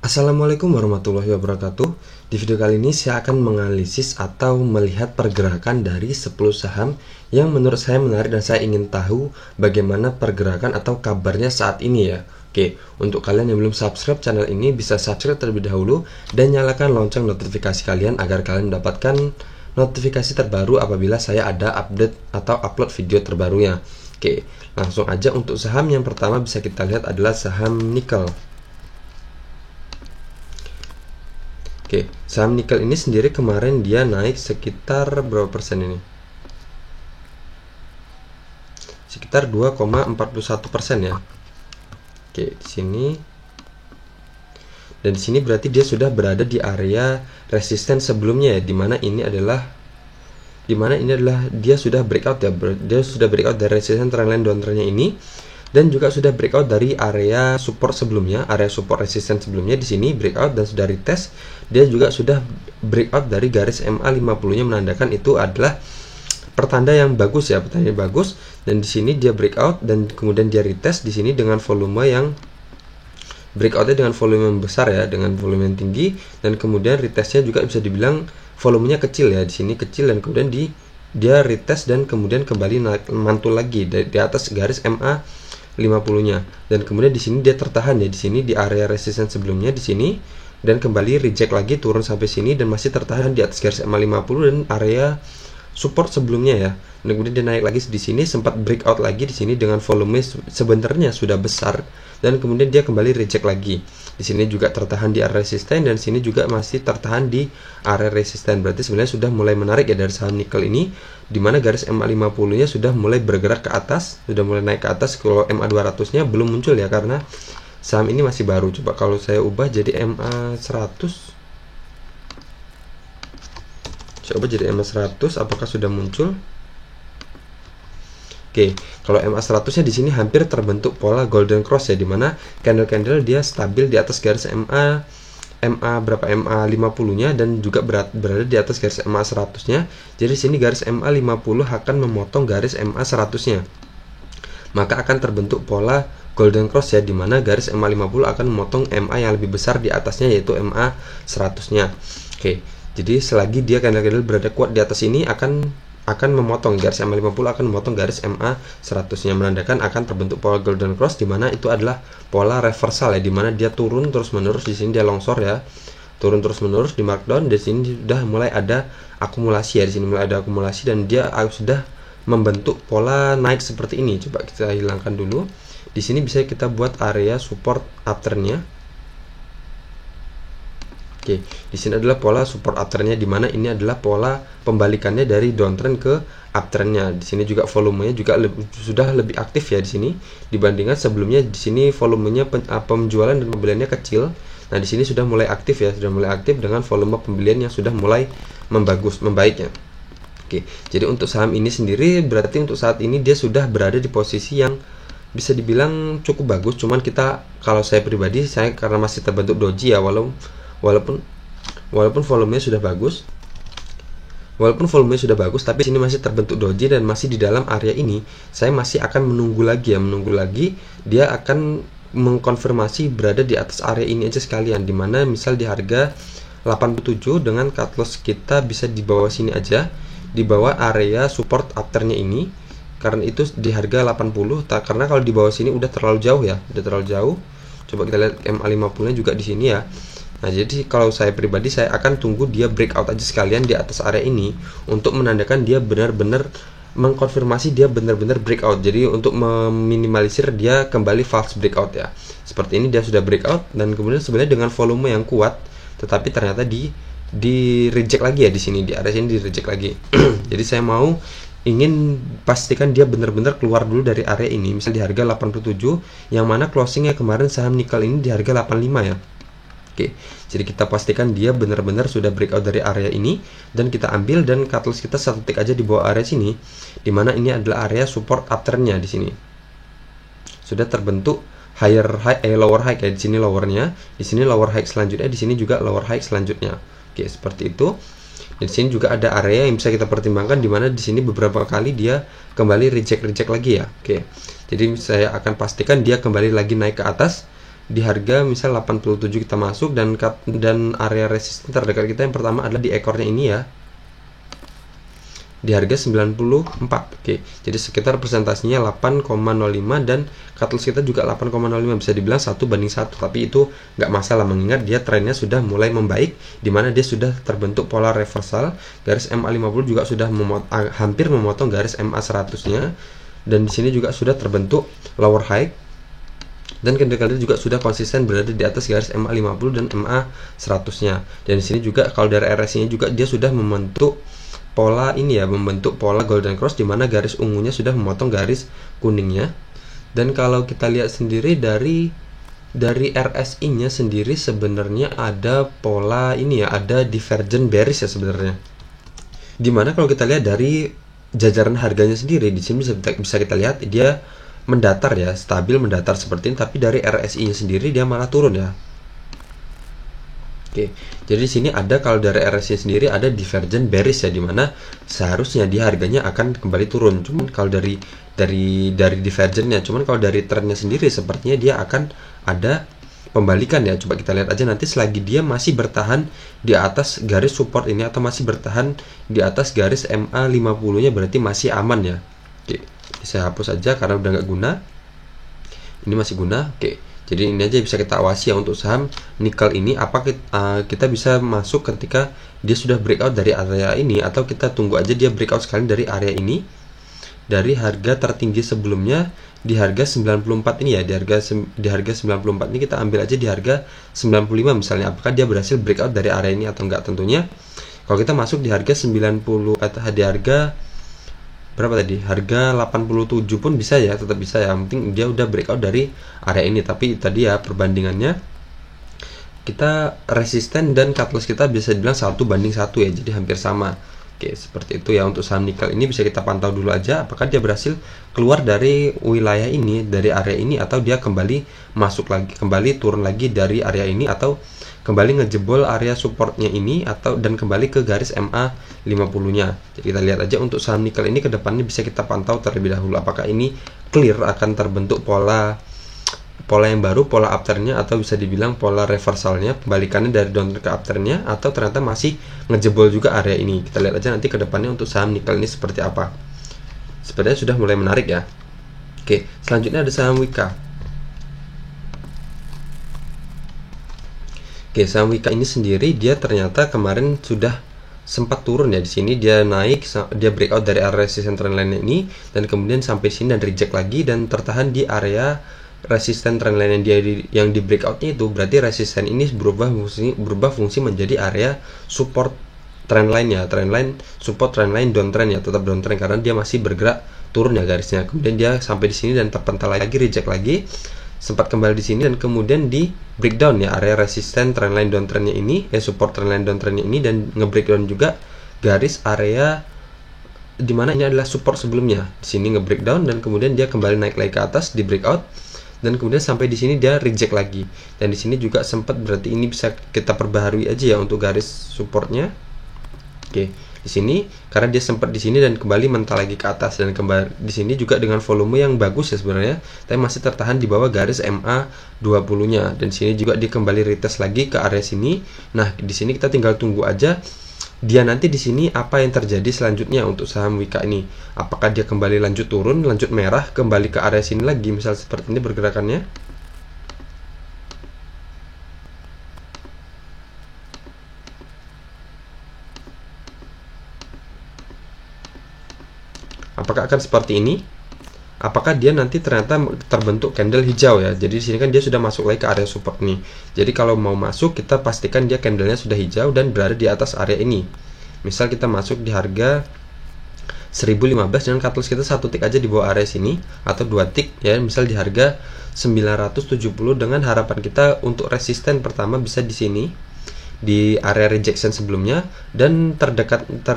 Assalamualaikum warahmatullahi wabarakatuh. Di video kali ini saya akan menganalisis atau melihat pergerakan dari 10 saham yang menurut saya menarik dan saya ingin tahu bagaimana pergerakan atau kabarnya saat ini ya. Oke, untuk kalian yang belum subscribe channel ini bisa subscribe terlebih dahulu dan nyalakan lonceng notifikasi kalian agar kalian mendapatkan notifikasi terbaru apabila saya ada update atau upload video terbarunya. Oke, langsung aja untuk saham yang pertama bisa kita lihat adalah saham nikel. Oke, saham nikel ini sendiri kemarin dia naik sekitar berapa persen ini? Sekitar 2,41% ya. Oke, di sini. Dan di sini berarti dia sudah berada di area resisten sebelumnya ya, dimana ini adalah dia sudah breakout ya. Dia sudah breakout dari resisten trendline downtrendnya ini. Dan juga sudah breakout dari area support sebelumnya, area support resisten sebelumnya di sini breakout dan sudah retest. Dia juga sudah breakout dari garis MA50-nya, menandakan itu adalah pertanda yang bagus ya, pertanda yang bagus. Dan di sini dia breakout dan kemudian dia retest di sini dengan volume yang breakoutnya dengan volume yang besar ya, dengan volume yang tinggi, dan kemudian retestnya juga bisa dibilang volumenya kecil ya, di sini kecil dan kemudian dia retest dan kemudian kembali naik mantul lagi di atas garis MA 50-nya, dan kemudian di sini dia tertahan ya, di sini di area resisten sebelumnya di sini, dan kembali reject lagi turun sampai sini dan masih tertahan di atas garis MA50 dan area support sebelumnya ya. Dan kemudian dia naik lagi di sini, sempat breakout lagi di sini dengan volume sebenarnya sudah besar, dan kemudian dia kembali reject lagi. Di sini juga tertahan di area resisten dan sini juga masih tertahan di area resisten. Berarti sebenarnya sudah mulai menarik ya dari saham nikel ini, di mana garis MA50-nya sudah mulai bergerak ke atas, sudah mulai naik ke atas. Kalau MA200-nya belum muncul ya, karena saham ini masih baru. Coba kalau saya ubah jadi MA100. Coba jadi MA100 apakah sudah muncul? Oke, kalau MA100-nya di sini hampir terbentuk pola golden cross ya, dimana candle dia stabil di atas garis MA50-nya dan juga berada di atas garis MA100-nya. Jadi sini garis MA50 akan memotong garis MA100-nya. Maka akan terbentuk pola golden cross ya, dimana garis MA50 akan memotong MA yang lebih besar di atasnya, yaitu MA100-nya. Oke, jadi selagi dia candle berada kuat di atas ini akan memotong garis MA50, akan memotong garis MA100-nya, menandakan akan terbentuk pola golden cross, di mana itu adalah pola reversal ya, di mana dia turun terus-menerus. Di sini dia longsor ya, turun terus-menerus di markdown. Di sini sudah mulai ada akumulasi ya, di sini mulai ada akumulasi dan dia sudah membentuk pola naik seperti ini. Coba kita hilangkan dulu. Di sini bisa kita buat area support uptrendnya. Oke, di sini adalah pola support uptrendnya, di mana ini adalah pola pembalikannya dari downtrend ke uptrendnya. Di sini juga volumenya juga sudah lebih aktif ya di sini dibandingkan sebelumnya. Di sini volumenya penjualan dan pembeliannya kecil. Nah, di sini sudah mulai aktif ya, sudah mulai aktif dengan volume pembelian yang sudah mulai membaik ya. Oke, jadi untuk saham ini sendiri berarti untuk saat ini dia sudah berada di posisi yang bisa dibilang cukup bagus. Cuman kalau saya pribadi, saya karena masih terbentuk doji ya, walaupun volumenya sudah bagus, tapi sini masih terbentuk doji dan masih di dalam area ini, saya masih akan menunggu lagi dia akan mengkonfirmasi berada di atas area ini aja sekalian, dimana misal di harga 87 dengan cut loss kita bisa di bawah sini aja, di bawah area support uptrendnya ini, karena itu di harga 80. Karena kalau di bawah sini udah terlalu jauh ya, Coba kita lihat MA50 nya juga di sini ya. Nah, jadi kalau saya pribadi, saya akan tunggu dia breakout aja sekalian di atas area ini untuk menandakan dia benar-benar mengkonfirmasi dia benar-benar breakout. Jadi untuk meminimalisir dia kembali false breakout ya. Seperti ini dia sudah breakout dan kemudian sebenarnya dengan volume yang kuat, tetapi ternyata di reject lagi ya di sini, di area sini di reject lagi. Jadi saya ingin pastikan dia benar-benar keluar dulu dari area ini, misal di harga 87, yang mana closingnya kemarin saham nikel ini di harga 85 ya. Oke, jadi kita pastikan dia benar-benar sudah breakout dari area ini dan kita ambil, dan cut loss kita satu tick aja di bawah area sini, dimana ini adalah area support uptrendnya. Di sini sudah terbentuk lower high ya, di sini lowernya, di sini lower high selanjutnya, di sini juga lower high selanjutnya. Oke, seperti itu. Di sini juga ada area yang bisa kita pertimbangkan, dimana di sini beberapa kali dia kembali reject lagi ya. Oke, jadi saya akan pastikan dia kembali lagi naik ke atas di harga misal 87 kita masuk, dan area resisten terdekat kita yang pertama adalah di ekornya ini ya, di harga 94. Oke, jadi sekitar presentasinya 8,05 dan cut loss kita juga 8,05, bisa dibilang 1:1, tapi itu nggak masalah mengingat dia trennya sudah mulai membaik, dimana dia sudah terbentuk pola reversal, garis MA50 juga sudah hampir memotong garis MA100 nya, dan di sini juga sudah terbentuk lower high, dan candle juga sudah konsisten berada di atas garis MA50 dan MA100 nya, dan di sini juga kalau dari RSI nya juga dia sudah membentuk pola ini ya, membentuk pola golden cross, di mana garis ungunya sudah memotong garis kuningnya. Dan kalau kita lihat sendiri dari RSI nya sendiri sebenarnya ada pola ini ya, ada divergent bearish ya sebenarnya, dimana kalau kita lihat dari jajaran harganya sendiri di sini bisa kita lihat dia mendatar ya, stabil mendatar seperti ini, tapi dari RSI nya sendiri dia malah turun ya. Oke, jadi di sini ada, kalau dari RSI sendiri ada divergent bearish ya, dimana seharusnya di harganya akan kembali turun. Cuman kalau dari divergentnya, cuman kalau dari trennya sendiri sepertinya dia akan ada pembalikan ya. Coba kita lihat aja nanti, selagi dia masih bertahan di atas garis support ini atau masih bertahan di atas garis MA50 nya berarti masih aman ya. Oke, saya hapus aja karena udah nggak guna. Ini masih guna. Oke. Jadi ini aja bisa kita awasi ya untuk saham nikel ini, apa kita bisa masuk ketika dia sudah breakout dari area ini, atau kita tunggu aja dia breakout sekali dari area ini, dari harga tertinggi sebelumnya di harga 94 ini ya, di harga 94 ini kita ambil aja di harga 95 misalnya, apakah dia berhasil breakout dari area ini atau enggak. Tentunya kalau kita masuk di harga 90 atau di harga berapa tadi, harga 87 pun bisa ya, tetap bisa ya, yang penting dia udah breakout dari area ini. Tapi tadi ya perbandingannya kita resisten dan cut loss kita bisa dibilang 1:1 ya, jadi hampir sama. Oke, seperti itu ya untuk saham nikel ini, bisa kita pantau dulu aja apakah dia berhasil keluar dari wilayah ini, dari area ini, atau dia kembali masuk lagi, kembali turun lagi dari area ini, atau kembali ngejebol area supportnya ini, atau dan kembali ke garis MA50 nya. Jadi kita lihat aja untuk saham nikel ini ke depannya, bisa kita pantau terlebih dahulu apakah ini clear akan terbentuk pola yang baru, pola uptrendnya, atau bisa dibilang pola reversalnya, kembalikannya dari downtrend ke uptrendnya, atau ternyata masih ngejebol juga area ini. Kita lihat aja nanti ke depannya untuk saham nikel ini seperti apa. Sepertinya sudah mulai menarik ya. Oke, selanjutnya ada saham Wika. Oke, saham Wika ini sendiri dia ternyata kemarin sudah sempat turun ya, di sini dia naik, dia breakout dari area resistance trendline ini, dan kemudian sampai sini dan reject lagi dan tertahan di area resisten trendline yang di breakoutnya itu. Berarti resisten ini berubah fungsi menjadi area support trendline ya, trendline support, trendline downtrend ya, tetap downtrend karena dia masih bergerak turun ya garisnya. Kemudian dia sampai di sini dan terpental lagi, reject lagi, sempat kembali di sini dan kemudian di breakdown ya area resisten trendline downtrendnya ini, support trendline downtrendnya ini, dan nge-breakdown juga garis area dimana ini adalah support sebelumnya. Di sini nge-breakdown dan kemudian dia kembali naik lagi ke atas di breakout, dan kemudian sampai di sini dia reject lagi, dan di sini juga sempat, berarti ini bisa kita perbaharui aja ya untuk garis supportnya. Oke, di sini karena dia sempat di sini dan kembali mental lagi ke atas, dan kembali di sini juga dengan volume yang bagus ya sebenarnya, tapi masih tertahan di bawah garis MA20 nya, dan di sini juga dia kembali retest lagi ke area sini. Nah, di sini kita tinggal tunggu aja dia nanti di sini apa yang terjadi selanjutnya untuk saham Wika ini. Apakah dia kembali lanjut turun, lanjut merah, kembali ke area sini lagi, misal seperti ini pergerakannya. Apakah akan seperti ini? Apakah dia nanti ternyata terbentuk candle hijau ya. Jadi di sini kan dia sudah masuk lagi ke area support nih. Jadi kalau mau masuk kita pastikan dia candlenya sudah hijau dan berada di atas area ini. Misal kita masuk di harga 1015 dengan cut loss kita 1 tick aja di bawah area sini, atau 2 tick ya, misal di harga 970, dengan harapan kita untuk resisten pertama bisa di sini di area rejection sebelumnya, dan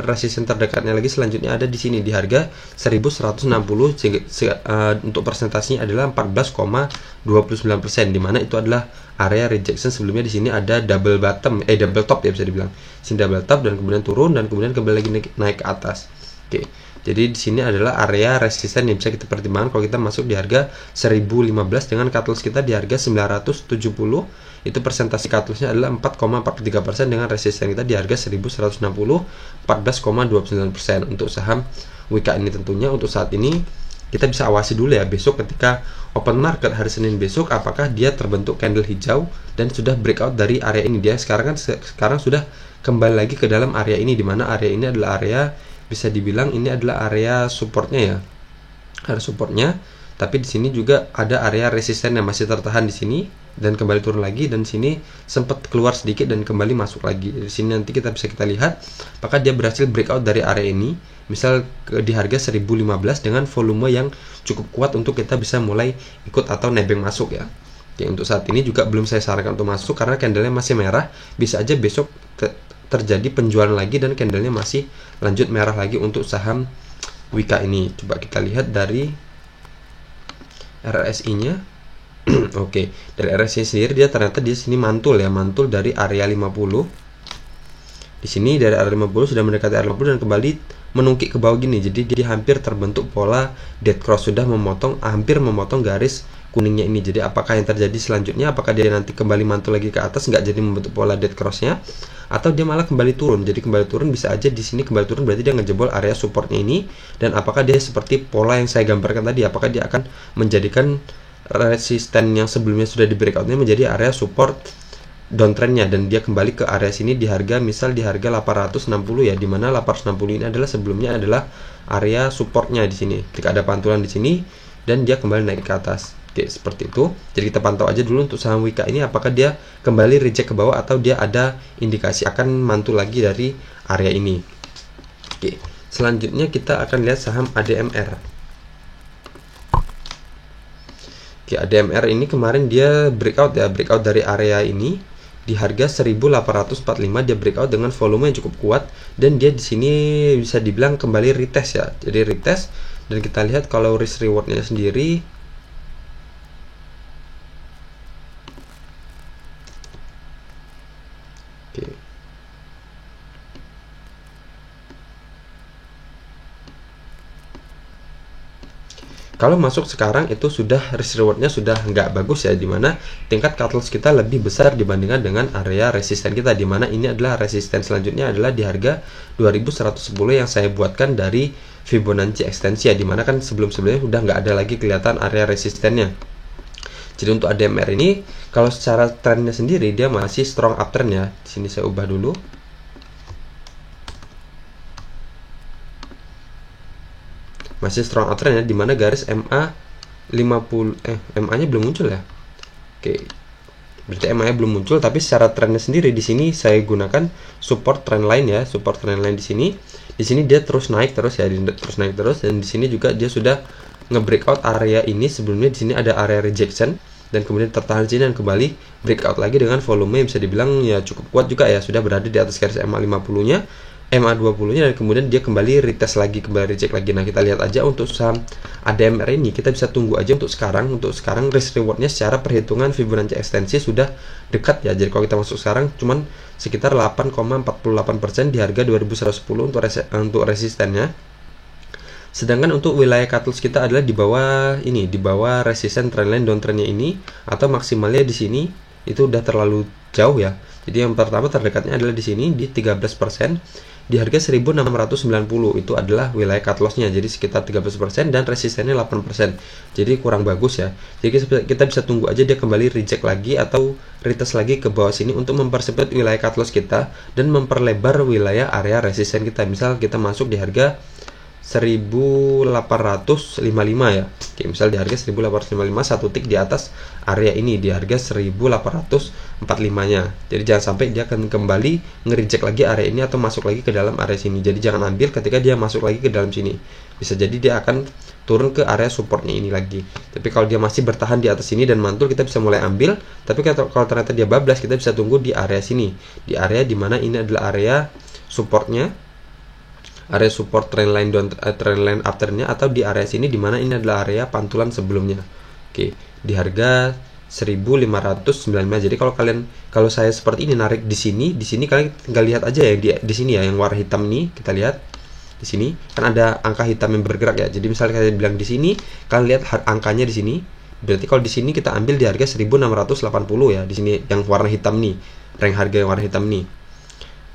resisten terdekatnya lagi selanjutnya ada di sini di harga 1160, untuk presentasinya adalah 14,29%, dimana itu adalah area rejection sebelumnya. Di sini ada double top ya bisa dibilang. Sini double top dan kemudian turun dan kemudian kembali lagi naik ke atas. Oke. Jadi di sini adalah area resisten yang bisa kita pertimbangkan kalau kita masuk di harga 1015 dengan cut loss kita di harga 970. Itu persentase cut lossnya adalah 4,43% dengan resisten kita di harga 1160, 14,29%. Untuk saham WIKA ini tentunya untuk saat ini kita bisa awasi dulu ya, besok ketika open market hari Senin besok apakah dia terbentuk candle hijau dan sudah breakout dari area ini. Dia sekarang sudah kembali lagi ke dalam area ini, dimana area ini adalah area, bisa dibilang ini adalah area supportnya ya, area supportnya. Tapi di sini juga ada area resisten yang masih tertahan di sini dan kembali turun lagi, dan sini sempat keluar sedikit dan kembali masuk lagi. Di sini nanti kita lihat apakah dia berhasil breakout dari area ini, misal di harga 1015 dengan volume yang cukup kuat untuk kita bisa mulai ikut atau nebeng masuk ya. Oke, untuk saat ini juga belum saya sarankan untuk masuk karena candlenya masih merah, bisa aja besok terjadi penjualan lagi dan candlenya masih lanjut merah lagi untuk saham WIKA ini. Coba kita lihat dari RSI-nya. Oke, dari RSI sendiri dia ternyata di sini mantul ya, mantul dari area 50. Di sini dari area 50 sudah mendekati area 50 dan kembali menungkik ke bawah gini. Jadi dia hampir terbentuk pola dead cross, sudah hampir memotong garis kuningnya ini. Jadi apakah yang terjadi selanjutnya, apakah dia nanti kembali mantul lagi ke atas, nggak jadi membentuk pola dead crossnya, atau dia malah kembali turun. Jadi kembali turun, bisa aja di sini kembali turun berarti dia ngejebol area supportnya ini. Dan apakah dia seperti pola yang saya gambarkan tadi, apakah dia akan menjadikan resisten yang sebelumnya sudah di breakoutnya menjadi area support downtrendnya, dan dia kembali ke area sini di harga, misal di harga 860 ya, dimana 860 ini adalah sebelumnya adalah area supportnya di sini. Ketika ada pantulan di sini dan dia kembali naik ke atas. Oke, seperti itu. Jadi kita pantau aja dulu untuk saham WIKA ini apakah dia kembali reject ke bawah atau dia ada indikasi akan mantul lagi dari area ini. Oke, selanjutnya kita akan lihat saham ADMR. Oke, ADMR ini kemarin dia breakout ya, breakout dari area ini di harga 1845. Dia breakout dengan volume yang cukup kuat dan dia di sini bisa dibilang kembali retest ya. Jadi retest, dan kita lihat kalau risk rewardnya sendiri kalau masuk sekarang itu sudah risk rewardnya sudah nggak bagus ya, dimana tingkat cut loss kita lebih besar dibandingkan dengan area resisten kita, dimana ini adalah resisten selanjutnya adalah di harga 2110 yang saya buatkan dari Fibonacci ekstensi ya, dimana kan sebelumnya udah nggak ada lagi kelihatan area resistennya. Jadi untuk ADMR ini kalau secara trennya sendiri dia masih strong uptrend ya. Di sini saya ubah dulu. Masih strong uptrend ya, dimana garis MA 50 MA nya belum muncul ya. Oke, berarti MA nya belum muncul, tapi secara trennya sendiri di sini saya gunakan support trend line ya, support trend line di sini. Di sini dia terus naik terus ya, terus naik terus, dan di sini juga dia sudah nge-breakout area ini. Sebelumnya di sini ada area rejection dan kemudian tertahan di sini dan kembali breakout lagi dengan volume yang bisa dibilang ya cukup kuat juga ya, sudah berada di atas garis MA 50-nya, MA 20-nya, dan kemudian dia kembali retest lagi, kembali reject lagi. Nah, kita lihat aja untuk saham ADMR ini, kita bisa tunggu aja untuk sekarang. Untuk sekarang risk rewardnya secara perhitungan Fibonacci ekstensi sudah dekat ya. Jadi kalau kita masuk sekarang cuman sekitar 8,48% di harga 2110 untuk resistennya. Sedangkan untuk wilayah cut loss kita adalah di bawah ini, di bawah resisten trendline downtrendnya ini, atau maksimalnya di sini itu udah terlalu jauh ya. Jadi yang pertama terdekatnya adalah di sini di 13%. Di harga 1690 itu adalah wilayah cut loss-nya, jadi sekitar 13%, dan resistennya 8%. Jadi kurang bagus ya. Jadi kita bisa tunggu aja dia kembali reject lagi atau retest lagi ke bawah sini untuk mempersempit wilayah cut loss kita dan memperlebar wilayah area resisten kita. Misal kita masuk di harga 1855 ya. Oke, misal di harga 1855, satu tick di atas area ini di harga 1845-nya. Jadi jangan sampai dia akan kembali nge-reject lagi area ini atau masuk lagi ke dalam area sini. Jadi jangan ambil ketika dia masuk lagi ke dalam sini. Bisa jadi dia akan turun ke area supportnya ini lagi. Tapi kalau dia masih bertahan di atas sini dan mantul, kita bisa mulai ambil. Tapi kalau ternyata dia bablas, kita bisa tunggu di area sini, di area dimana ini adalah area supportnya, area support trendline uptrendnya, atau di area sini dimana ini adalah area pantulan sebelumnya. Oke, di harga 1595. Jadi kalau saya seperti ini narik di sini kalian tinggal lihat aja ya di sini ya, yang warna hitam ini kita lihat Di sini kan ada angka hitam yang bergerak ya. Jadi misalnya saya bilang di sini, kalian lihat angkanya di sini. Berarti kalau di sini kita ambil di harga 1680 ya. Di sini yang warna hitam nih, rank harga yang warna hitam nih.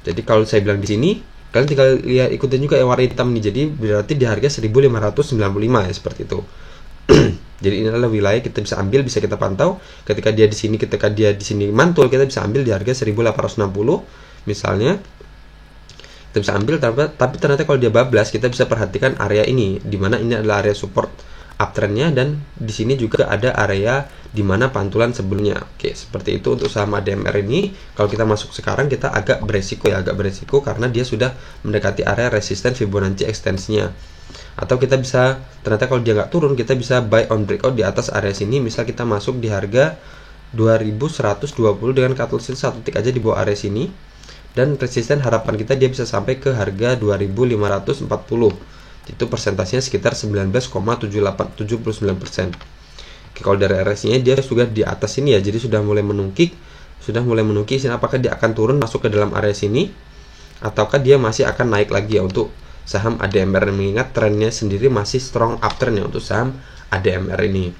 Jadi kalau saya bilang di sini, kalian tinggal lihat ikutin juga yang warna hitam nih. Jadi berarti di harga 1595 ya, seperti itu. Jadi ini adalah wilayah kita bisa ambil, bisa kita pantau. Ketika dia di sini, ketika dia di sini mantul, kita bisa ambil di harga 1860 misalnya. Kita bisa ambil, tapi ternyata kalau dia bablas, kita bisa perhatikan area ini, dimana ini adalah area support uptrendnya, dan di sini juga ada area dimana pantulan sebelumnya. Oke, seperti itu untuk saham ADMR ini. Kalau kita masuk sekarang, kita agak beresiko ya, agak beresiko karena dia sudah mendekati area resisten Fibonacci extensinya. Atau kita bisa, ternyata kalau dia nggak turun, kita bisa buy on breakout di atas area sini. Misal kita masuk di harga 2120 dengan cut loss satu tick aja di bawah area sini. Dan resisten harapan kita dia bisa sampai ke harga 2540. Itu persentasenya sekitar 19,79%. Oke, kalau dari RSI-nya dia sudah di atas sini ya, jadi sudah mulai menungkik. Sini apakah dia akan turun masuk ke dalam area sini ataukah dia masih akan naik lagi ya untuk saham ADMR, mengingat trennya sendiri masih strong uptrend ya untuk saham ADMR ini.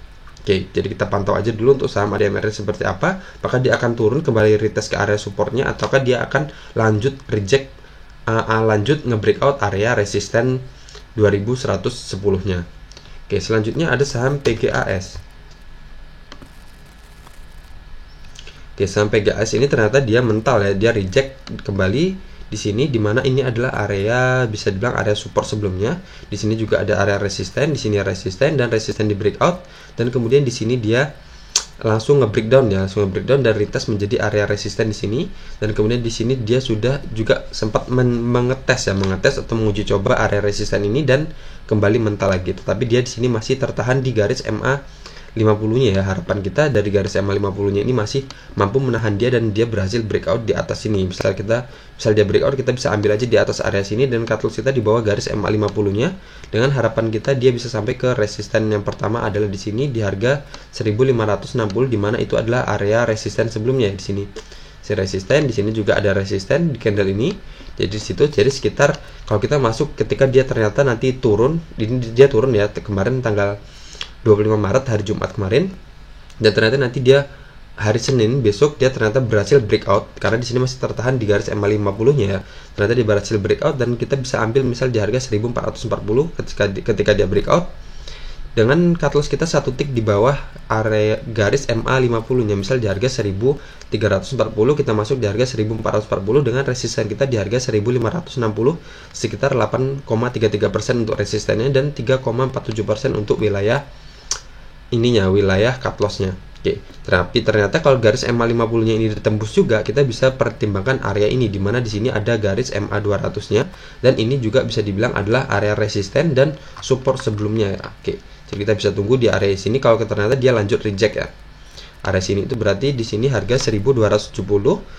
Oke, jadi kita pantau aja dulu untuk saham ADMR seperti apa. Apakah dia akan turun kembali retest ke area supportnya, ataukah dia akan lanjut reject, lanjut nge-breakout area resisten 2110-nya. Oke, selanjutnya ada saham PGAS. Oke, saham PGAS ini ternyata dia mental ya, dia reject kembali di sini, dimana ini adalah area, bisa dibilang area support sebelumnya. Di sini juga ada area resisten, di sini resisten dan resisten di breakout, dan kemudian di sini dia langsung nge-breakdown ya, langsung nge-breakdown dan retest menjadi area resisten di sini, dan kemudian di sini dia sudah juga sempat mengetes atau menguji coba area resisten ini dan kembali mental lagi. Tetapi dia di sini masih tertahan di garis MA 50-nya ya. Harapan kita dari garis MA 50-nya ini masih mampu menahan dia dan dia berhasil breakout di atas sini. Misal dia breakout, kita bisa ambil aja di atas area sini dan cut loss kita di bawah garis MA 50-nya, dengan harapan kita dia bisa sampai ke resisten yang pertama adalah di sini di harga 1560, di mana itu adalah area resisten sebelumnya di sini. Si resisten di sini juga ada resisten di candle ini. Jadi di situ, jadi sekitar kalau kita masuk ketika dia ternyata nanti turun, ini dia turun ya kemarin tanggal 25 Maret hari Jumat kemarin, dan ternyata nanti dia hari Senin besok dia ternyata berhasil breakout karena di sini masih tertahan di garis MA 50-nya ya. Ternyata dia berhasil breakout dan kita bisa ambil misal di harga 1440 ketika dia breakout dengan cut loss kita satu tick di bawah area garis MA 50-nya, misal di harga 1340 kita masuk di harga 1440 dengan resisten kita di harga 1560, sekitar 8,33% untuk resistennya dan 3,47% untuk wilayah wilayah cut loss-nya. Oke, tapi ternyata kalau garis MA 50-nya ini ditembus juga, kita bisa pertimbangkan area ini, dimana di sini ada garis MA 200-nya, dan ini juga bisa dibilang adalah area resisten dan support sebelumnya. Oke, jadi kita bisa tunggu di area sini kalau ternyata dia lanjut reject ya. Area sini itu berarti di sini harga 1270,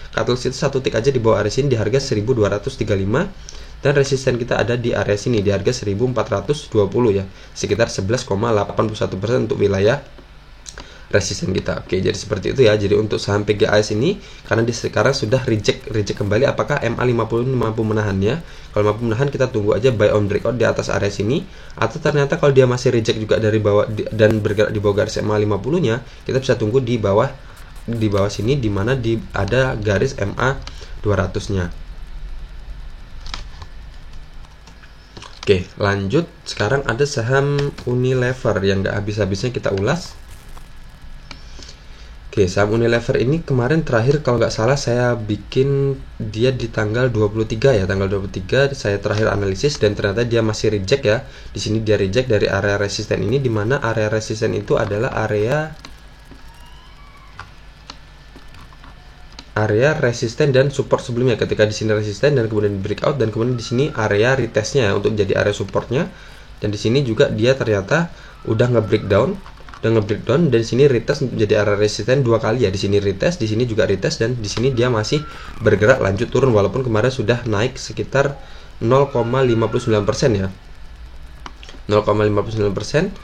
cut loss itu satu tick aja di bawah area sini di harga 1235. Dan resisten kita ada di area sini di harga 1420 ya, sekitar 11,81% untuk wilayah resisten kita. Oke, jadi seperti itu ya. Jadi untuk saham PGAS ini karena di sekarang sudah reject kembali, apakah MA 50 ini mampu menahannya? Kalau mampu menahan, kita tunggu aja buy on breakout di atas area sini, atau ternyata kalau dia masih reject juga dari bawah dan bergerak di bawah garis MA 50-nya, kita bisa tunggu di bawah sini, dimana ada garis MA 200-nya. Oke, lanjut. Sekarang ada saham Unilever yang gak habis-habisnya kita ulas. Oke, saham Unilever ini kemarin terakhir kalau nggak salah saya bikin dia di tanggal 23 ya, tanggal 23 saya terakhir analisis dan ternyata dia masih reject ya. Di sini dia reject dari area resisten ini, di mana area resisten itu adalah area resisten dan support sebelumnya. Ketika di sini resisten dan kemudian breakout, dan kemudian di sini area retestnya ya, untuk menjadi area supportnya. Dan di sini juga dia ternyata udah nge-breakdown dan di sini retest menjadi area resisten dua kali ya. Di sini retest, di sini juga retest, dan di sini dia masih bergerak lanjut turun walaupun kemarin sudah naik sekitar 0,59% ya. 0,59%.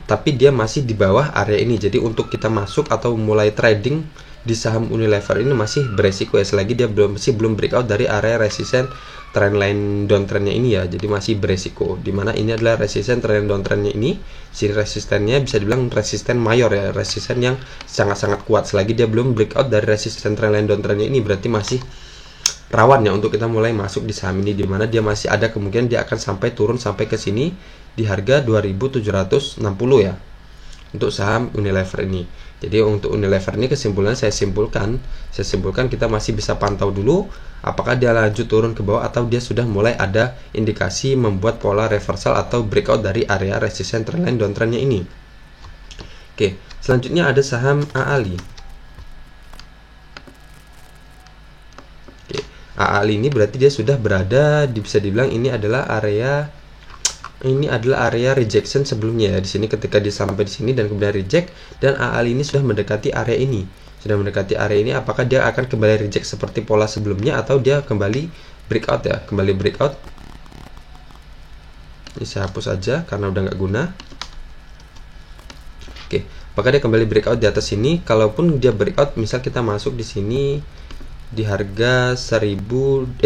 Tapi dia masih di bawah area ini. Jadi untuk kita masuk atau mulai trading di saham Unilever ini masih beresiko ya, selagi dia masih belum breakout dari area resisten trendline downtrendnya ini ya, jadi masih beresiko. Dimana ini adalah resisten trendline downtrendnya ini, si resistennya bisa dibilang resisten mayor ya, resisten yang sangat-sangat kuat. Selagi dia belum breakout dari resisten trendline downtrendnya ini, berarti masih rawan ya untuk kita mulai masuk di saham ini, dimana dia masih ada kemungkinan dia akan sampai turun sampai ke sini di harga 2760 ya untuk saham Unilever ini. Jadi untuk Unilever ini kesimpulan saya simpulkan kita masih bisa pantau dulu apakah dia lanjut turun ke bawah atau dia sudah mulai ada indikasi membuat pola reversal atau breakout dari area resisten trendline downtrendnya ini. Oke, selanjutnya ada saham AALI. Oke, AALI ini berarti dia sudah berada di, bisa dibilang ini adalah area rejection sebelumnya ya. Di sini ketika dia sampai di sini dan kemudian reject, dan AALI ini sudah mendekati area ini. Apakah dia akan kembali reject seperti pola sebelumnya atau dia kembali breakout ya? Kembali breakout. Ini saya hapus aja karena udah nggak guna. Oke, apakah dia kembali breakout di atas sini? Kalaupun dia breakout, misal kita masuk di sini di harga 12.975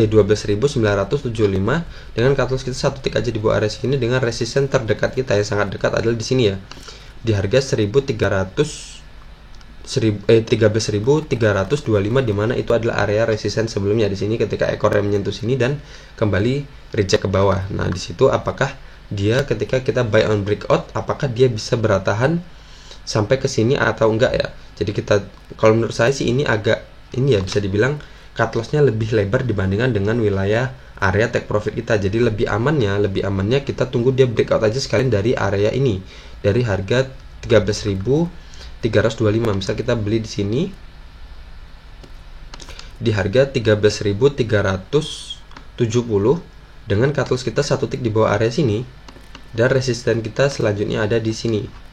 dengan cut loss kita satu tick aja di bawah area sini, dengan resisten terdekat kita yang sangat dekat adalah di sini ya, di harga 13.325, di mana itu adalah area resisten sebelumnya. Di sini ketika ekornya menyentuh sini dan kembali reject ke bawah. Nah, di situ apakah dia ketika kita buy on breakout, apakah dia bisa bertahan sampai ke sini atau enggak ya? Jadi kita, kalau menurut saya sih ini agak ya bisa dibilang cut loss-nya lebih lebar dibandingkan dengan wilayah area take profit kita. Jadi lebih amannya kita tunggu dia breakout aja sekalian dari area ini, dari harga 13.325. Misal kita beli di sini di harga 13.370 dengan cut loss kita satu tick di bawah area sini, dan resisten kita selanjutnya ada di sini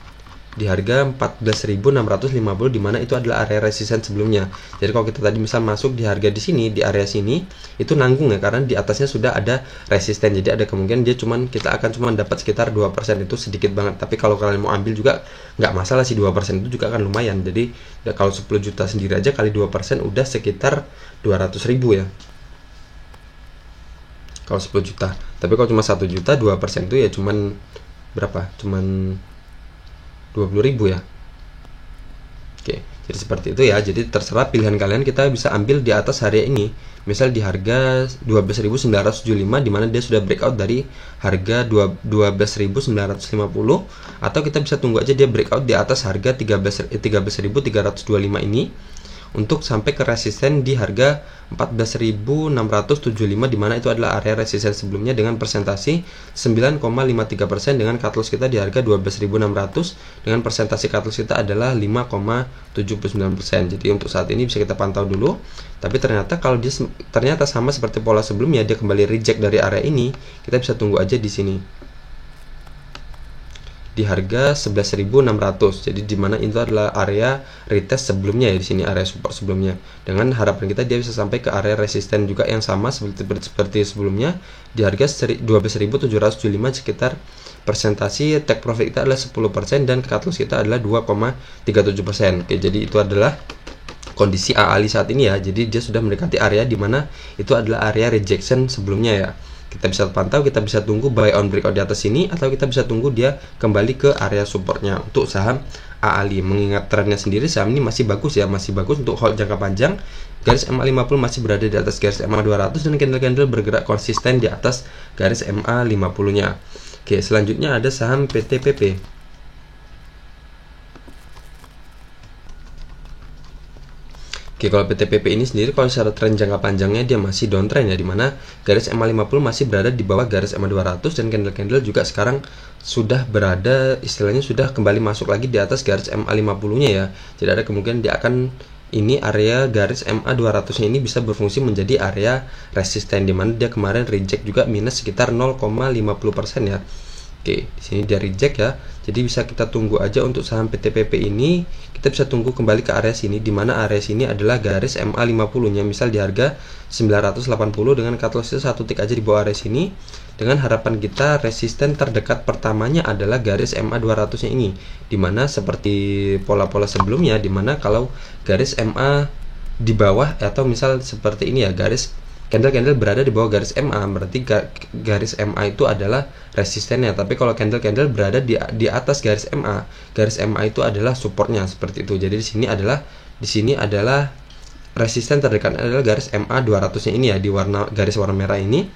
di harga 14.650, di mana itu adalah area resisten sebelumnya. Jadi kalau kita tadi misal masuk di harga di sini, di area sini, itu nanggung ya, karena di atasnya sudah ada resisten. Jadi ada kemungkinan kita akan dapat sekitar 2%, itu sedikit banget. Tapi kalau kalian mau ambil juga nggak masalah sih, 2% itu juga akan lumayan. Jadi ya kalau 10 juta sendiri aja kali 2% udah sekitar 200.000 ya. Kalau 10 juta. Tapi kalau cuma 1 juta, 2% itu ya cuman berapa? Cuman 20.000 ya. Oke, jadi seperti itu ya. Jadi terserah pilihan kalian, kita bisa ambil di atas area ini. Misal di harga 12.975, di mana dia sudah breakout dari harga 12.950, atau kita bisa tunggu aja dia breakout di atas harga 13.325 ini untuk sampai ke resisten di harga 14.675, di mana itu adalah area resisten sebelumnya dengan persentasi 9,53%, dengan cut loss kita di harga 12.600 dengan persentasi cut loss kita adalah 5,79%. Jadi untuk saat ini bisa kita pantau dulu. Tapi ternyata kalau dia ternyata sama seperti pola sebelumnya, dia kembali reject dari area ini, kita bisa tunggu aja di sini di harga 11.600. Jadi di mana itu adalah area retest sebelumnya ya, di sini area support sebelumnya. Dengan harapan kita dia bisa sampai ke area resisten juga yang sama seperti sebelumnya di harga 12.775, sekitar persentasi take profit kita adalah 10% dan cut loss kita adalah 2,37%. Oke, jadi itu adalah kondisi AALI saat ini ya. Jadi dia sudah mendekati area di mana itu adalah area rejection sebelumnya ya. Kita bisa pantau, kita bisa tunggu buy on breakout di atas sini, atau kita bisa tunggu dia kembali ke area supportnya untuk saham AALI. Mengingat trennya sendiri saham ini masih bagus ya, masih bagus untuk hold jangka panjang. Garis MA50 masih berada di atas garis MA200 dan candle-candle bergerak konsisten di atas garis MA50-nya. Oke, selanjutnya ada saham PTPP. Oke, kalau PTPP ini sendiri kalau secara tren jangka panjangnya dia masih downtrend ya, dimana garis MA50 masih berada di bawah garis MA200 dan candle-candle juga sekarang sudah berada, istilahnya sudah kembali masuk lagi di atas garis MA50-nya ya. Jadi ada kemungkinan dia akan, ini area garis MA200-nya ini bisa berfungsi menjadi area resisten, dimana dia kemarin reject juga minus sekitar 0,50% ya. Oke, di sini dia reject ya. Jadi bisa kita tunggu aja untuk saham PTPP ini. Kita bisa tunggu kembali ke area sini, di mana area sini adalah garis MA50-nya. Misal di harga 980 dengan cut loss satu tick aja di bawah area sini. Dengan harapan kita resisten terdekat pertamanya adalah garis MA200-nya ini. Dimana seperti pola-pola sebelumnya, dimana kalau garis MA di bawah atau misal seperti ini ya, garis candle-candle berada di bawah garis MA, berarti garis MA itu adalah resistennya. Tapi kalau candle-candle berada di atas garis MA itu adalah supportnya, seperti itu. Jadi di sini adalah resisten terdekat adalah garis MA 200-nya ini ya, di garis warna merah ini.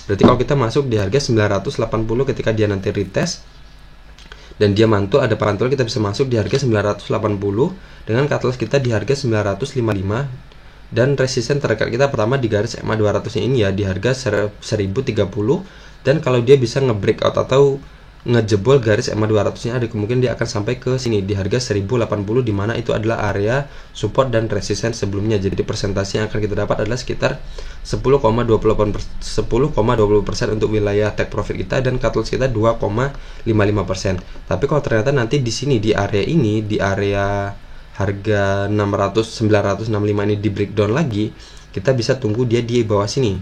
Berarti kalau kita masuk di harga 980 ketika dia nanti retest dan dia mantul, ada pantul, kita bisa masuk di harga 980 dengan cut loss kita di harga 955, dan resisten terdekat kita pertama di garis MA 200-nya ini ya, di harga 1030. Dan kalau dia bisa nge-breakout atau ngejebol garis MA 200-nya, ada kemungkinan dia akan sampai ke sini di harga 1080, di mana itu adalah area support dan resisten sebelumnya. Jadi persentase yang akan kita dapat adalah sekitar 10,20% untuk wilayah take profit kita, dan cut loss kita 2,55%. Tapi kalau ternyata nanti di sini di area ini, di area harga 965 ini di breakdown lagi, kita bisa tunggu dia di bawah sini,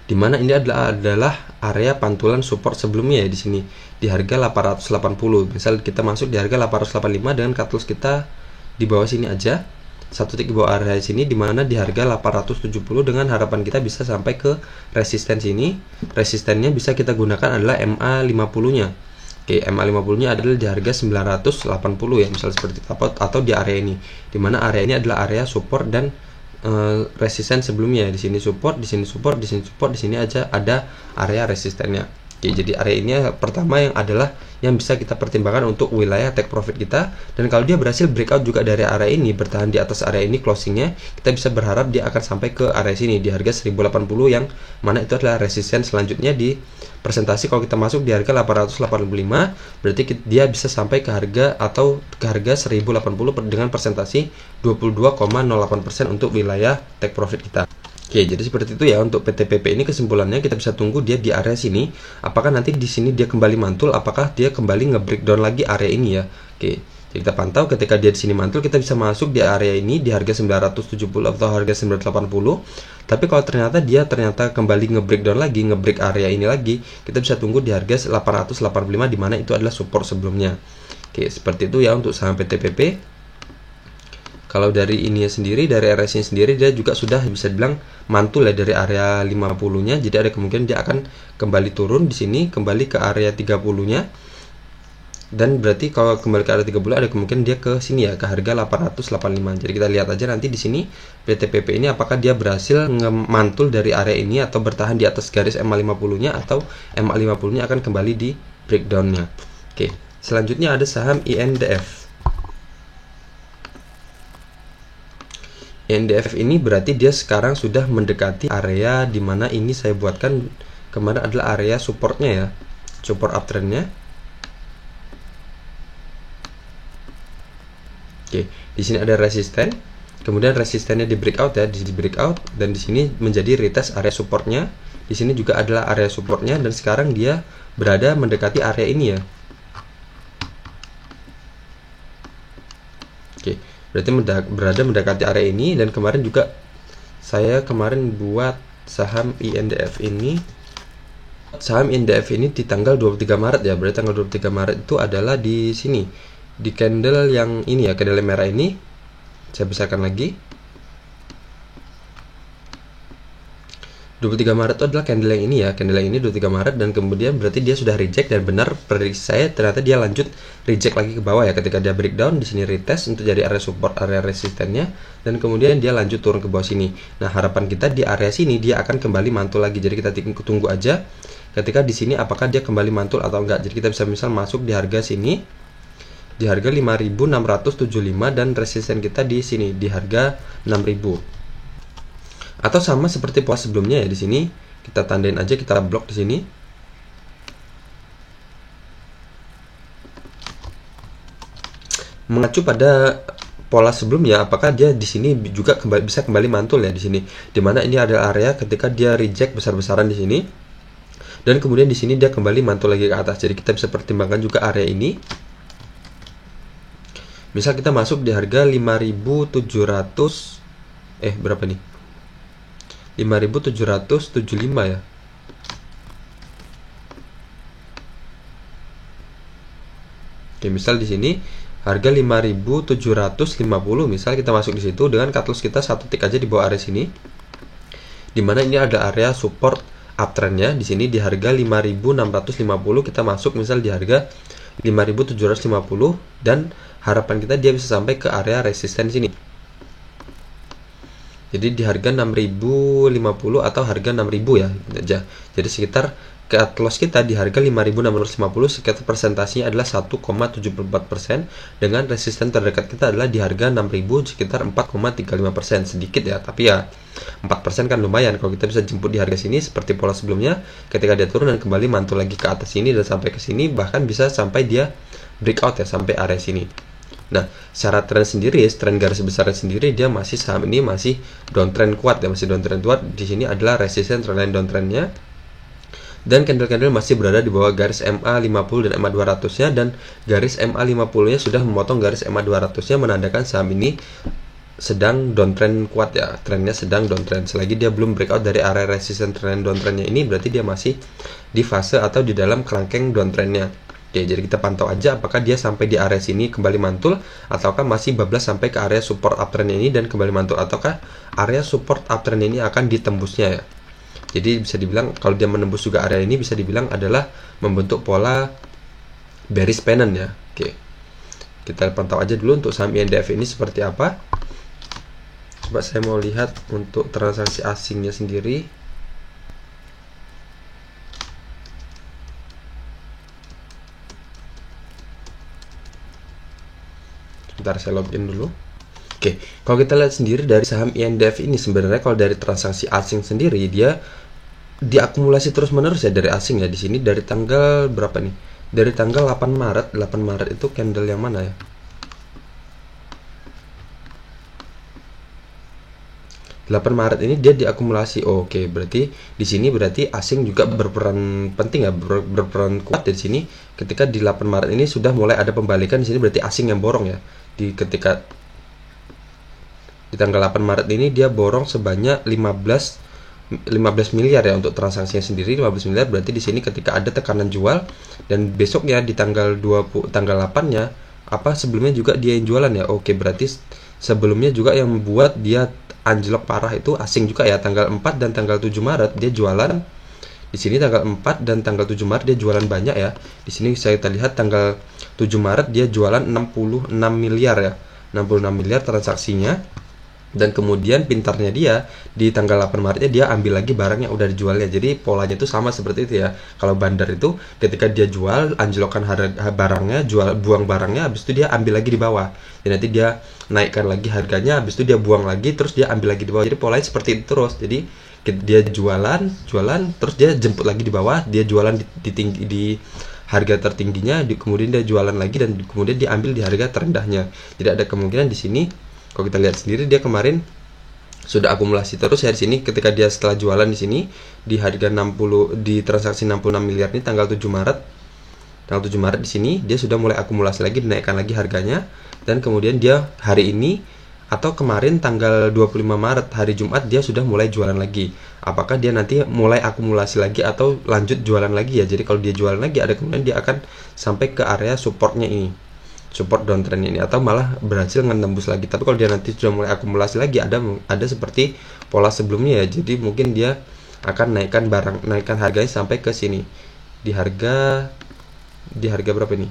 dimana ini adalah area pantulan support sebelumnya ya, di sini di harga 880. Misal kita masuk di harga 885 dengan cut loss kita di bawah sini aja, satu titik di bawah area sini, dimana di harga 870, dengan harapan kita bisa sampai ke resisten sini. Resistennya bisa kita gunakan adalah MA 50-nya. Oke, MA 50-nya adalah di harga 980 ya, misal seperti itu, atau di area ini, dimana area ini adalah area support dan resisten sebelumnya. Di sini support, di sini support, di sini support, di sini aja ada area resistennya. Oke, jadi area ini pertama yang adalah yang bisa kita pertimbangkan untuk wilayah take profit kita. Dan kalau dia berhasil breakout juga dari area ini, bertahan di atas area ini closingnya, kita bisa berharap dia akan sampai ke area sini di harga 1080, yang mana itu adalah resisten selanjutnya di presentasi. Kalau kita masuk di harga 885, berarti dia bisa sampai ke harga 1080 dengan presentasi 22,08% untuk wilayah take profit kita. Oke, jadi seperti itu ya untuk PTPP ini. Kesimpulannya kita bisa tunggu dia di area sini, apakah nanti di sini dia kembali mantul, apakah dia kembali nge-breakdown lagi area ini ya. Oke, jadi kita pantau ketika dia di sini mantul, kita bisa masuk di area ini di harga 970 atau harga 980. Tapi kalau ternyata dia kembali nge-breakdown lagi, nge-break area ini lagi, kita bisa tunggu di harga 885, di mana itu adalah support sebelumnya. Oke, seperti itu ya untuk saham PTPP. Kalau dari ini sendiri, dari RSI sendiri, dia juga sudah bisa dibilang mantul ya dari area 50-nya. Jadi ada kemungkinan dia akan kembali turun di sini, kembali ke area 30-nya. Dan berarti kalau kembali ke area 30 ada kemungkinan dia ke sini ya, ke harga 885. Jadi kita lihat aja nanti di sini PTPP ini apakah dia berhasil mantul dari area ini atau bertahan di atas garis MA 50-nya, atau MA 50-nya akan kembali di breakdown-nya. Oke, selanjutnya ada saham INDF. INDF ini berarti dia sekarang sudah mendekati area dimana ini saya buatkan kemarin adalah area supportnya ya, support uptrendnya. Oke, di sini ada resisten, kemudian resistennya di breakout ya, di breakout, dan di sini menjadi retest area supportnya. Di sini juga adalah area supportnya, dan sekarang dia berada mendekati area ini ya. Oke, berarti berada mendekati area ini. Dan kemarin juga saya buat saham INDF ini. Saham INDF ini di tanggal 23 Maret ya. Berarti tanggal 23 Maret itu adalah di sini, di candle yang ini ya, candle merah ini. Saya besarkan lagi. 23 Maret itu adalah candle yang ini ya, candle yang ini 23 Maret, dan kemudian berarti dia sudah reject, dan benar prediksi saya ternyata dia lanjut reject lagi ke bawah ya, ketika dia breakdown di sini retest untuk jadi area support, area resistennya, dan kemudian dia lanjut turun ke bawah sini. Nah, harapan kita di area sini dia akan kembali mantul lagi. Jadi kita tunggu aja ketika di sini apakah dia kembali mantul atau enggak. Jadi kita bisa misal masuk di harga sini di harga 5.675, dan resisten kita di sini di harga 6.000. Atau sama seperti pola sebelumnya ya, di sini kita tandain aja, kita blok di sini. Mengacu pada pola sebelumnya, apakah dia di sini juga bisa kembali mantul ya di sini. Dimana ini adalah area ketika dia reject besar-besaran di sini, dan kemudian di sini dia kembali mantul lagi ke atas. Jadi kita bisa pertimbangkan juga area ini. Misal kita masuk di harga 5.700, berapa nih? 5.775 ya. Oke, misal di sini harga 5.750, misal kita masuk di situ dengan cut loss kita satu tick aja di bawah area sini. Dimana ini ada area support uptrendnya. Di sini di harga 5.650 kita masuk misal di harga 5.750 dan harapan kita dia bisa sampai ke area resisten sini. Jadi di harga 6.050 atau harga 6.000 ya aja. Jadi sekitar cut loss kita di harga 5.650, sekitar persentasinya adalah 1,74%, dengan resisten terdekat kita adalah di harga 6.000 sekitar 4,35%. Sedikit ya, tapi ya 4% kan lumayan kalau kita bisa jemput di harga sini seperti pola sebelumnya. Ketika dia turun dan kembali mantul lagi ke atas sini dan sampai ke sini, bahkan bisa sampai dia breakout ya sampai area sini. Nah, secara tren sendiri, tren garis besarnya sendiri, dia masih saham ini masih downtrend kuat ya, masih downtrend kuat. Di sini adalah resisten trendline downtrendnya, dan candle-candle masih berada di bawah garis MA50 dan MA200-nya, dan garis MA50-nya sudah memotong garis MA200-nya, menandakan saham ini sedang downtrend kuat ya, trennya sedang downtrend. Selagi dia belum breakout dari area resisten trendline downtrendnya ini, berarti dia masih di fase atau di dalam kerangkeng downtrendnya. Oke, jadi kita pantau aja apakah dia sampai di area sini kembali mantul, ataukah masih bablas sampai ke area support uptrend ini dan kembali mantul, ataukah area support uptrend ini akan ditembusnya ya. Jadi bisa dibilang kalau dia menembus juga area ini, bisa dibilang adalah membentuk pola bearish pennant ya. Oke, kita pantau aja dulu untuk saham INDF ini seperti apa. Coba saya mau lihat untuk transaksi asingnya sendiri. Bentar, saya login dulu. Oke, kalau kita lihat sendiri dari saham INDF ini, sebenarnya kalau dari transaksi asing sendiri dia diakumulasi terus-menerus ya dari asing ya. Di sini dari tanggal berapa nih? Dari tanggal 8 Maret. 8 Maret itu candle yang mana ya? 8 Maret ini dia diakumulasi. Oke, berarti di sini berarti asing juga berperan penting ya, berperan kuat di sini. Ketika di 8 Maret ini sudah mulai ada pembalikan, di sini berarti asing yang borong ya. Ketika di tanggal 8 Maret ini dia borong sebanyak 15 miliar ya untuk transaksinya sendiri. 15 miliar berarti di sini ketika ada tekanan jual, dan besoknya di tanggal 8-nya sebelumnya juga dia yang jualan ya. Oke, berarti sebelumnya juga yang membuat dia anjlok parah itu asing juga ya. Tanggal 4 dan tanggal 7 Maret dia jualan. Di sini tanggal 4 dan tanggal 7 Maret dia jualan banyak ya. Di sini kita lihat tanggal 7 Maret dia jualan 66 miliar ya. 66 miliar transaksinya. Dan kemudian pintarnya dia di tanggal 8 Maretnya dia ambil lagi barang yang udah dijualnya. Jadi polanya itu sama seperti itu ya. Kalau bandar itu ketika dia jual, anjlokkan harga barangnya, buang barangnya, habis itu dia ambil lagi di bawah. Dan nanti dia naikkan lagi harganya, habis itu dia buang lagi, terus dia ambil lagi di bawah. Jadi polanya seperti itu terus. Jadi dia jualan, terus dia jemput lagi di bawah, dia jualan di harga tertingginya, kemudian dia jualan lagi, dan kemudian dia ambil di harga terendahnya. Jadi ada kemungkinan di sini. Kalau kita lihat sendiri dia kemarin sudah akumulasi terus ya di sini. Ketika dia setelah jualan di sini di harga 60, di transaksi 66 miliar ini tanggal 7 Maret. Tanggal 7 Maret di sini dia sudah mulai akumulasi lagi, dinaikkan lagi harganya, dan kemudian dia hari ini atau kemarin tanggal 25 Maret hari Jumat dia sudah mulai jualan lagi. Apakah dia nanti mulai akumulasi lagi atau lanjut jualan lagi ya. Jadi kalau dia jualan lagi ada kemungkinan dia akan sampai ke area supportnya ini, support downtrend ini, atau malah berhasil nembus lagi. Tapi kalau dia nanti sudah mulai akumulasi lagi, ada seperti pola sebelumnya ya. Jadi mungkin dia akan naikkan harganya sampai ke sini di harga berapa ini?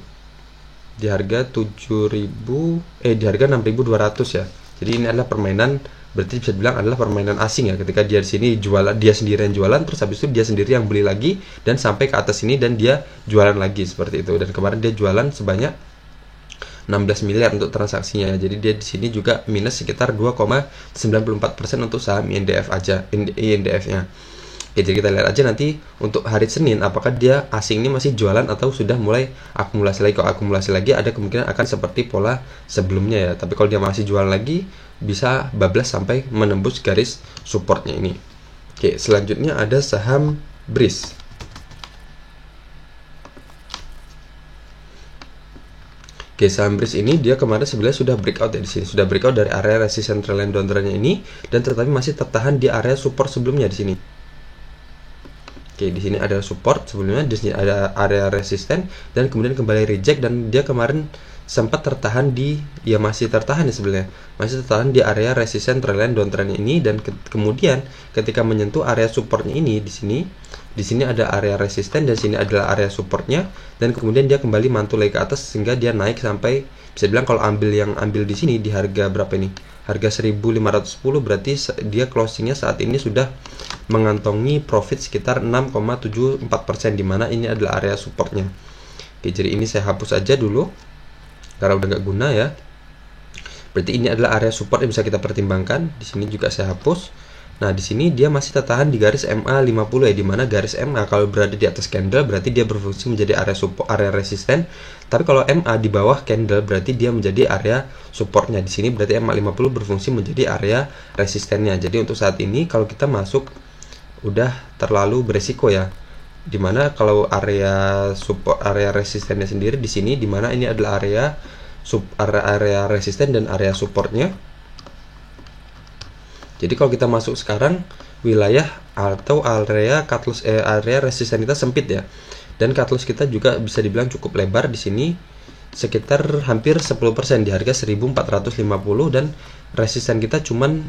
Di harga 7.000 di harga 6.200 ya. Jadi ini adalah permainan, berarti bisa bilang adalah permainan asing ya. Ketika dia di sini jualan, dia sendiri yang jualan, terus habis itu dia sendiri yang beli lagi dan sampai ke atas sini dan dia jualan lagi seperti itu. Dan kemarin dia jualan sebanyak 16 miliar untuk transaksinya. Jadi dia di sini juga minus sekitar 2,94% untuk saham INDF aja, INDF-nya. Jadi kita lihat aja nanti untuk hari Senin apakah dia asing ini masih jualan atau sudah mulai akumulasi lagi. Kalau akumulasi lagi ada kemungkinan akan seperti pola sebelumnya ya. Tapi kalau dia masih jualan lagi bisa bablas sampai menembus garis supportnya ini. Oke, selanjutnya ada saham BRIS. Oke, saham BRIS ini dia kemarin sebenarnya sudah breakout ya di sini, sudah breakout dari area resistance trendline downtrendnya ini, dan tetapi masih tertahan di area support sebelumnya di sini. Oke, di sini ada support sebelumnya, di sini ada area resisten, dan kemudian kembali reject, dan dia kemarin sempat tertahan di, ya masih tertahan ya sebenarnya, masih tertahan di area resisten trendline downtrend ini, dan kemudian ketika menyentuh area supportnya ini di sini ada area resisten dan sini adalah area supportnya, dan kemudian dia kembali mantul lagi ke atas sehingga dia naik sampai, bisa bilang kalau ambil di sini di harga berapa ini, harga 1510, berarti dia closingnya saat ini sudah mengantongi profit sekitar 6,74%, dimana ini adalah area supportnya. Oke, jadi ini saya hapus aja dulu karena udah nggak guna ya. Berarti ini adalah area support yang bisa kita pertimbangkan. Di sini juga saya hapus. Nah, di sini dia masih tertahan di garis MA 50 ya, dimana garis MA kalau berada di atas candle berarti dia berfungsi menjadi area support, area resisten. Tapi kalau MA di bawah candle berarti dia menjadi area supportnya. Di sini berarti MA 50 berfungsi menjadi area resistennya. Jadi untuk saat ini kalau kita masuk udah terlalu beresiko ya. Dimana kalau area support, area resistennya sendiri di sini, dimana ini adalah area area resisten dan area supportnya. Jadi kalau kita masuk sekarang, wilayah atau area cut loss, area resisten kita sempit ya, dan cut loss kita juga bisa dibilang cukup lebar di sini, sekitar hampir 10% di harga 1450, dan resisten kita cuman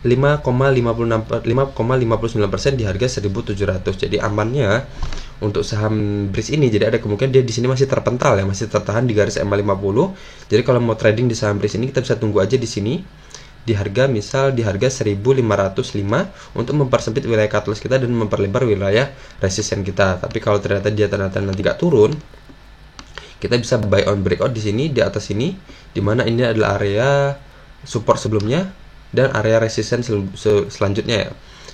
5,59% di harga 1700. Jadi amannya untuk saham BRIS ini, jadi ada kemungkinan dia di sini masih terpental ya, masih tertahan di garis MA 50. Jadi kalau mau trading di saham BRIS ini kita bisa tunggu aja di sini di harga, misal di harga 1505 untuk mempersempit wilayah cut loss kita dan memperlebar wilayah resisten kita. Tapi kalau ternyata dia nanti gak turun, kita bisa buy on breakout di sini, di atas ini, dimana ini adalah area support sebelumnya dan area resisten selanjutnya ya.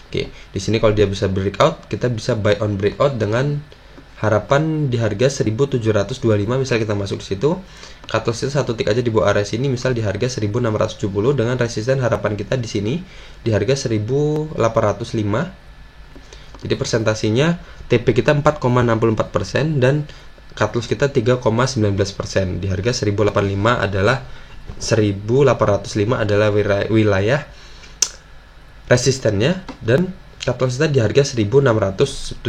Oke, di sini kalau dia bisa breakout, kita bisa buy on breakout dengan harapan di harga 1725, misal kita masuk di situ. Cut loss itu satu tick aja di bawah area sini, misal di harga 1670, dengan resisten harapan kita di sini di harga 1805. Jadi presentasinya TP kita 4,64% dan cut loss kita 3,19%. Di harga 1085 adalah 1805 adalah wilayah resistennya, dan cut loss kita di harga 1670.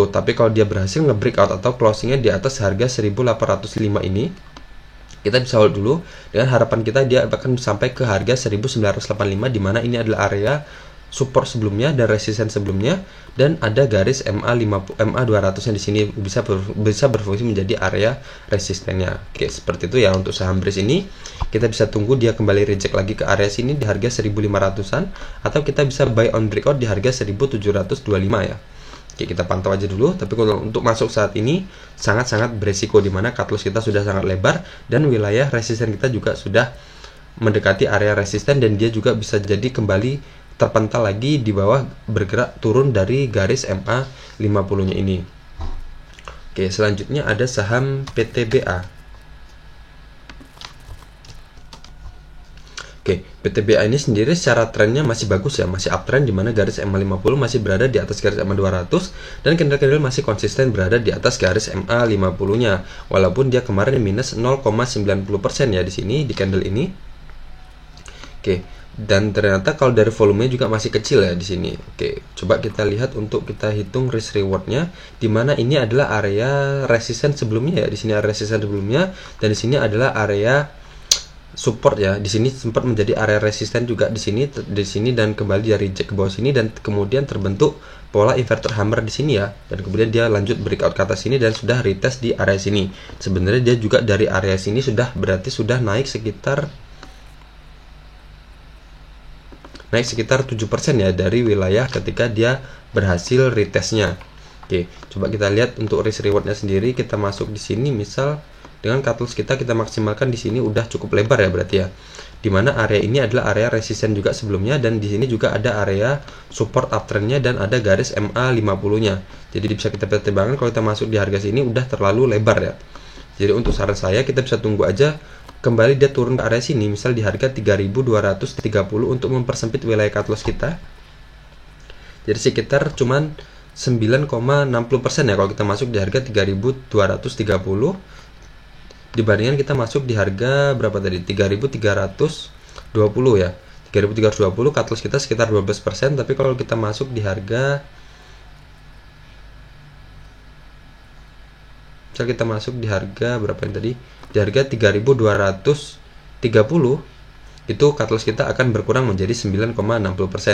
Tapi kalau dia berhasil nge-breakout atau closingnya di atas harga 1805 ini, kita bisa hold dulu dengan harapan kita dia akan sampai ke harga 1985, dimana ini adalah area support sebelumnya dan resisten sebelumnya, dan ada garis MA 200 yang di sini bisa berfungsi menjadi area resistennya. Oke, seperti itu ya untuk saham BRIS ini. Kita bisa tunggu dia kembali reject lagi ke area sini di harga 1500-an, atau kita bisa buy on breakout di harga 1725 ya. Oke, kita pantau aja dulu. Tapi kalau untuk masuk saat ini sangat-sangat beresiko, dimana cut loss kita sudah sangat lebar dan wilayah resisten kita juga sudah mendekati area resisten, dan dia juga bisa jadi kembali terpental lagi di bawah, bergerak turun dari garis MA 50 nya ini. Oke, selanjutnya ada saham PTBA. Oke, PTBA ini sendiri secara trennya masih bagus ya, masih uptrend, dimana garis MA 50 masih berada di atas garis MA 200, dan candle-candle masih konsisten berada di atas garis MA 50 nya, walaupun dia kemarin minus 0,90% ya di sini di candle ini. Oke, dan ternyata kalau dari volumenya juga masih kecil ya di sini. Oke, coba kita lihat untuk kita hitung risk rewardnya, dimana ini adalah area resisten sebelumnya ya, di sini area resisten sebelumnya, dan di sini adalah area support ya. Di sini sempat menjadi area resisten juga di sini dan kembali dari reject ke bawah sini, dan kemudian terbentuk pola inverted hammer di sini ya, dan kemudian dia lanjut breakout ke atas sini dan sudah retest di area sini. Sebenarnya dia juga dari area sini berarti sudah naik sekitar 7% ya dari wilayah ketika dia berhasil retestnya. Oke, coba kita lihat untuk risk rewardnya sendiri. Kita masuk di sini, misal dengan cut loss kita maksimalkan di sini udah cukup lebar ya berarti ya. Dimana area ini adalah area resisten juga sebelumnya, dan di sini juga ada area support uptrendnya dan ada garis MA 50-nya. Jadi bisa kita pertimbangkan kalau kita masuk di harga sini udah terlalu lebar ya. Jadi untuk saran saya kita bisa tunggu aja kembali dia turun ke area sini, misal di harga 3230 untuk mempersempit wilayah cut loss kita. Jadi sekitar cuman 9,60% ya kalau kita masuk di harga 3230, dibandingkan kita masuk di harga berapa tadi, 3320 ya. 3320 cut loss kita sekitar 12%, tapi kalau kita masuk di harga Misal kita masuk di harga berapa yang tadi? Di harga 3.230, itu cut loss kita akan berkurang menjadi 9,60%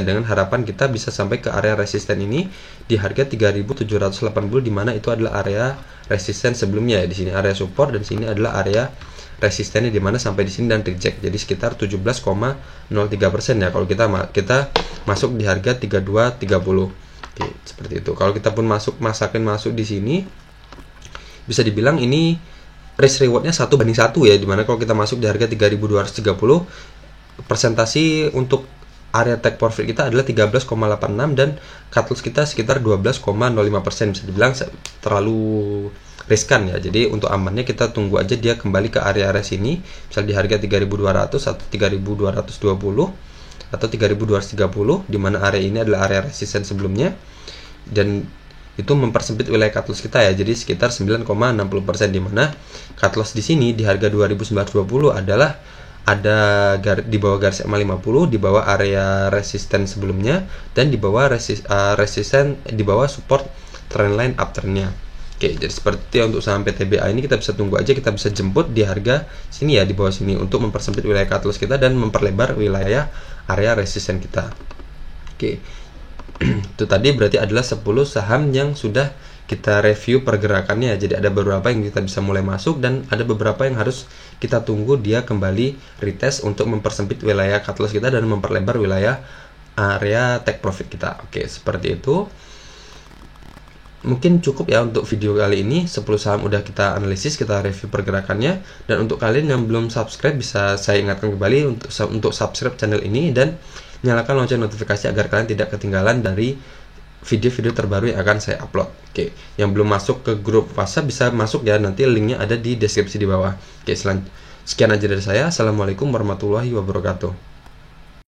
dengan harapan kita bisa sampai ke area resisten ini di harga 3.780, di mana itu adalah area resisten sebelumnya. Di sini area support dan sini adalah area resistennya, di mana sampai di sini dan reject. Jadi sekitar 17,03% ya kalau kita masuk di harga 3230. Oke, seperti itu. Kalau kita pun masuk di sini, bisa dibilang ini risk rewardnya 1:1 ya, dimana kalau kita masuk di harga 3.230, persentasi untuk area take profit kita adalah 13,86 dan cut loss kita sekitar 12,05%. Bisa dibilang terlalu riskan ya. Jadi untuk amannya kita tunggu aja dia kembali ke area sini, misal di harga 3.200 atau 3.220 atau 3.230, di mana area ini adalah area resisten sebelumnya, dan itu mempersempit wilayah cut loss kita ya. Jadi sekitar 9,60%, di mana cut loss di sini di harga 2.920 adalah ada di bawah garis EMA 50, di bawah area resisten sebelumnya, dan di bawah resisten, di bawah support trendline uptrendnya. Oke, jadi seperti untuk saham PTBA ini kita bisa tunggu aja, kita bisa jemput di harga sini ya, di bawah sini, untuk mempersempit wilayah cut loss kita dan memperlebar wilayah area resisten kita. Oke, itu tadi berarti adalah 10 saham yang sudah kita review pergerakannya. Jadi ada beberapa yang kita bisa mulai masuk dan ada beberapa yang harus kita tunggu dia kembali retest untuk mempersempit wilayah cut loss kita dan memperlebar wilayah area take profit kita. Oke, seperti itu. Mungkin cukup ya untuk video kali ini. 10 saham udah kita analisis, kita review pergerakannya. Dan untuk kalian yang belum subscribe, bisa saya ingatkan kembali untuk subscribe channel ini dan nyalakan lonceng notifikasi agar kalian tidak ketinggalan dari video-video terbaru yang akan saya upload. Oke, yang belum masuk ke grup WhatsApp bisa masuk ya, nanti linknya ada di deskripsi di bawah. Oke, sekian aja dari saya. Assalamualaikum warahmatullahi wabarakatuh.